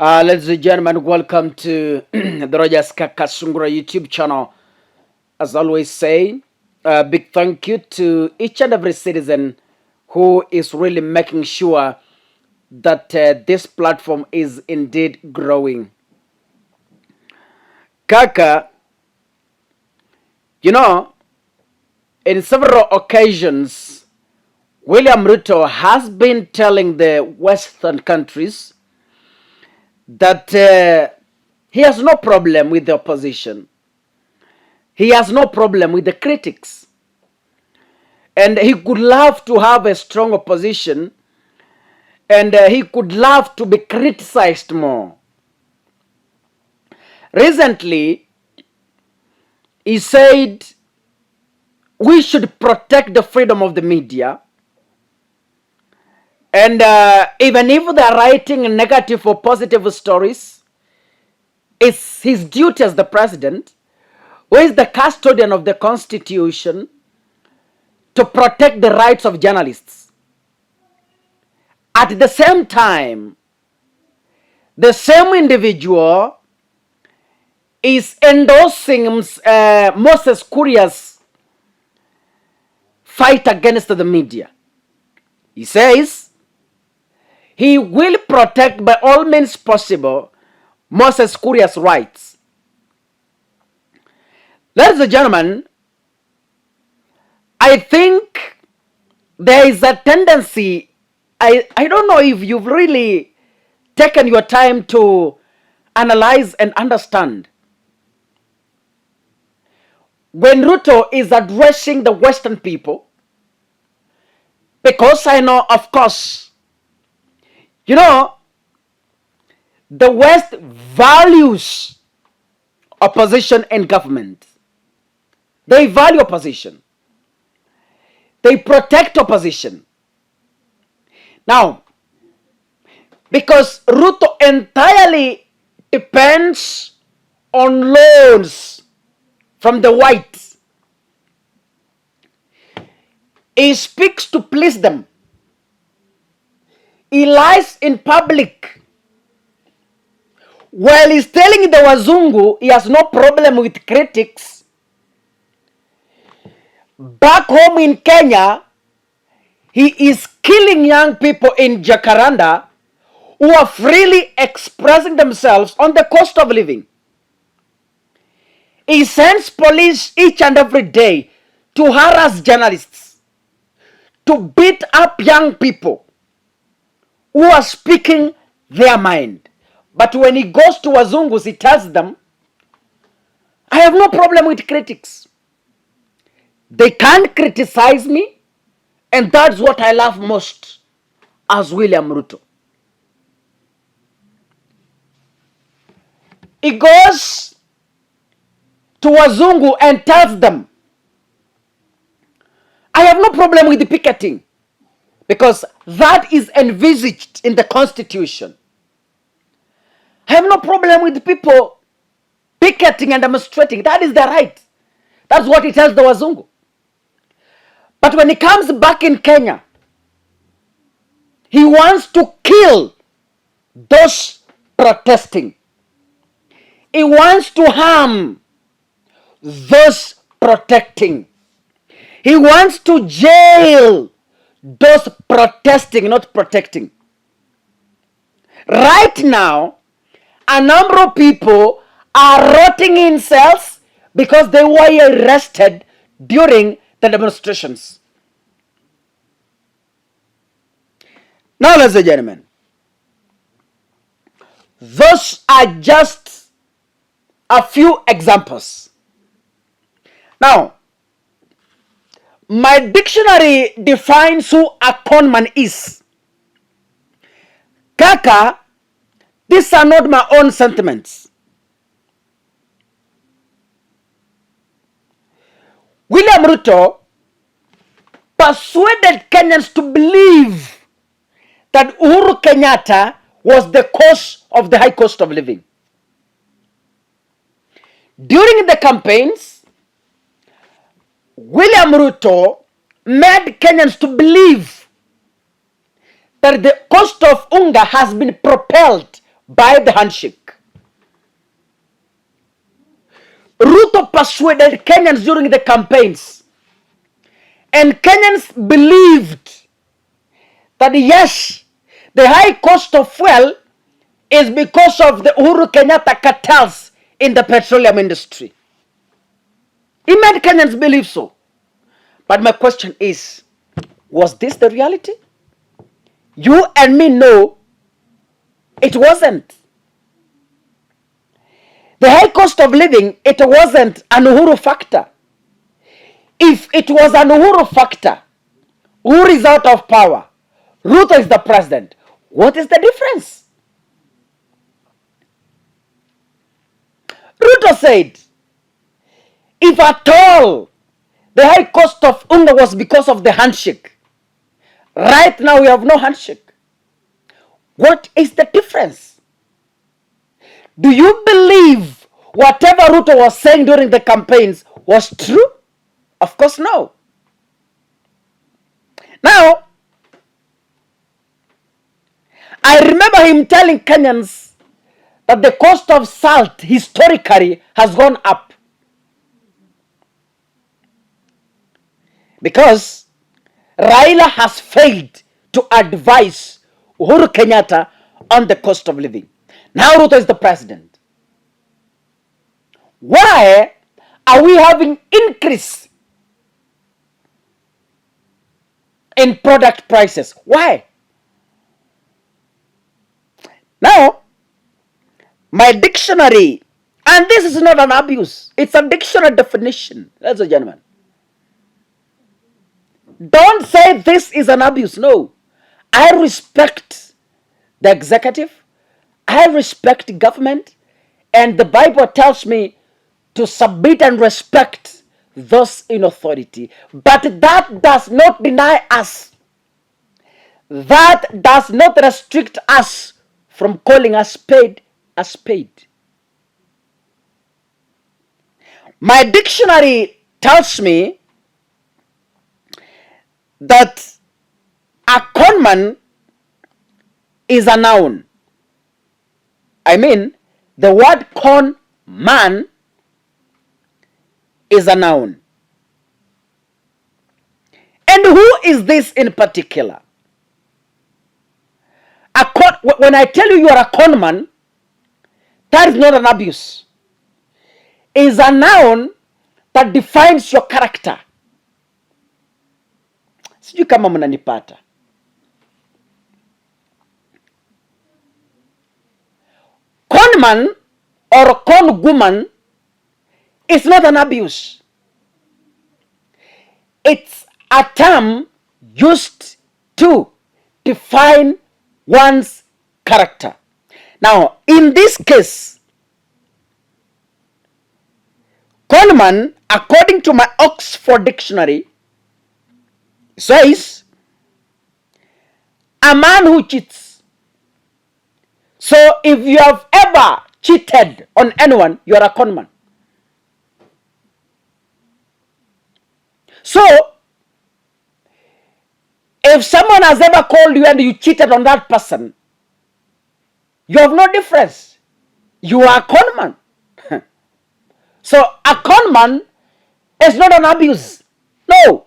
Ladies and gentlemen, welcome to the Rogers Kakasungura YouTube channel. As always say, a big thank you to each and every citizen who is really making sure that this platform is indeed growing. Kaka, you know, in several occasions, William Ruto has been telling the Western countries that he has no problem with the opposition. He has no problem with the critics. And he could love to have a strong opposition, and he could love to be criticized more. Recently, he said we should protect the freedom of the media, and even if they are writing negative or positive stories, it's his duty as the president, who is the custodian of the Constitution, to protect the rights of journalists. At the same time, the same individual is endorsing Moses Kuria's fight against the media. He says he will protect by all means possible Moses Kuria's rights. Ladies and gentlemen, I think there is a tendency, I don't know if you've really taken your time to analyze and understand. When Ruto is addressing the Western people, because I know, of course, the West values opposition and government. They value opposition. They protect opposition. Now, because Ruto entirely depends on loans from the whites, he speaks to please them. He lies in public. While he's telling the Wazungu he has no problem with critics, back home in Kenya, he is killing young people in Jacaranda who are freely expressing themselves on the cost of living. He sends police each and every day to harass journalists, to beat up young people who are speaking their mind. But when he goes to Wazungus, he tells them, I have no problem with critics. They can't criticize me, and that's what I love most as William Ruto. He goes to Wazungu and tells them, I have no problem with the picketing, because that is envisaged in the Constitution. I have no problem with people picketing and demonstrating. That is their right. That's what he tells the Wazungu. But when he comes back in Kenya, he wants to kill those protesting. He wants to harm those protecting. He wants to jail those protesting, not protecting. Right now, a number of people are rotting in cells because they were arrested during the demonstrations. Now, ladies and gentlemen, those are just a few examples. Now, my dictionary defines who a conman is. Kaka, these are not my own sentiments. William Ruto persuaded Kenyans to believe that Uhuru Kenyatta was the cause of the high cost of living. During the campaigns, William Ruto made Kenyans to believe that the cost of unga has been propelled by the handshake. Ruto persuaded Kenyans during the campaigns, and Kenyans believed that yes, the high cost of fuel is because of the Uhuru Kenyatta cartels in the petroleum industry. He made Kenyans believe so. But my question is, was this the reality? You and me know it wasn't. The high cost of living, it wasn't an Uhuru factor. If it was an Uhuru factor, Uhuru is out of power, Ruto is the president, what is the difference? Ruto said, if at all the high cost of unga was because of the handshake, right now we have no handshake. What is the difference? Do you believe whatever Ruto was saying during the campaigns was true? Of course, no. Now, I remember him telling Kenyans that the cost of salt historically has gone up because Raila has failed to advise Uhuru Kenyatta on the cost of living. Now Ruto is the president. Why are we having increase in product prices? Why? Now, my dictionary, and this is not an abuse, it's a dictionary definition, ladies and gentlemen. Don't say this is an abuse. No. I respect the executive. I respect government. And the Bible tells me to submit and respect those in authority. But that does not deny us. That does not restrict us from calling a spade a spade. My dictionary tells me that a conman is a noun. I mean, the word con man is a noun. And who is this in particular? When I tell you are a con man, that is not an abuse. It is a noun that defines your character. Sijui kama mnanipata. Conman or conwoman is not an abuse. It's a term used to define one's character. Now, in this case, conman, according to my Oxford Dictionary, says a man who cheats. So if you have ever cheated on anyone, you are a conman. So if someone has ever called you and you cheated on that person, you have no difference. You are a conman. So a conman is not an abuse. No.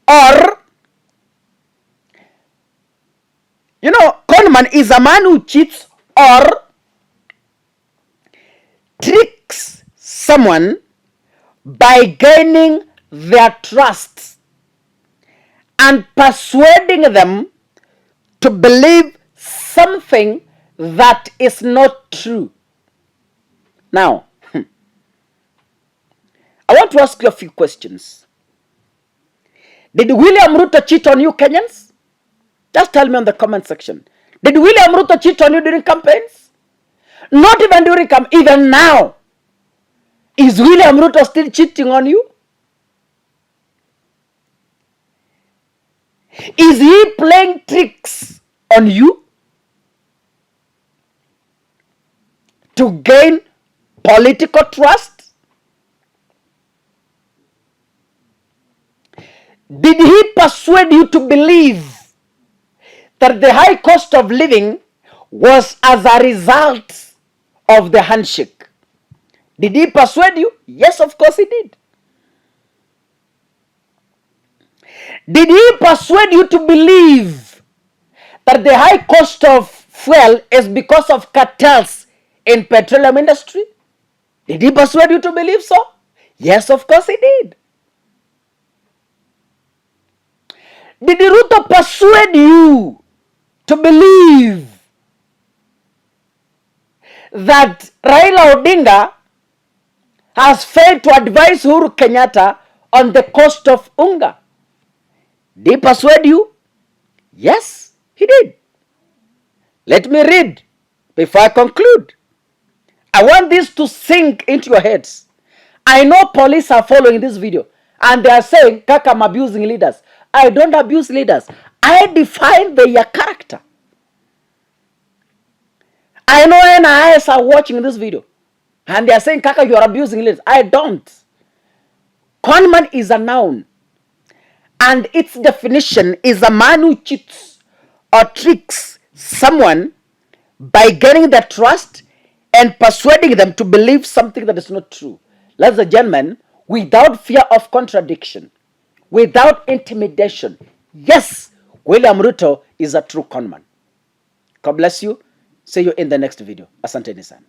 Or, conman is a man who cheats or tricks someone by gaining their trust and persuading them to believe something that is not true. Now, I want to ask you a few questions. Did William Ruto cheat on you, Kenyans? Just tell me on the comment section. Did William Ruto cheat on you during campaigns? Not even during campaigns, even now. Is William Ruto still cheating on you? Is he playing tricks on you to gain political trust? Did he persuade you to believe that the high cost of living was as a result of the handshake. Did he persuade you? Yes, of course he did. Did he persuade you to believe that the high cost of fuel is because of cartels in petroleum industry? Did he persuade you to believe so? Yes, of course he did. Did Ruto persuade you to believe that Raila Odinga has failed to advise Uhuru Kenyatta on the cost of unga? Did he persuade you? Yes, he did. Let me read before I conclude. I want this to sink into your heads. I know police are following this video and they are saying, Kaka, I'm abusing leaders. I don't abuse leaders. I define their character. I know NIS are watching this video and they are saying, Kaka, you are abusing leaders. I don't. Conman is a noun, and its definition is a man who cheats or tricks someone by getting their trust and persuading them to believe something that is not true. Ladies and gentlemen, without fear of contradiction, without intimidation, yes, William Ruto is a true conman. God bless you. See you in the next video. Asante sana.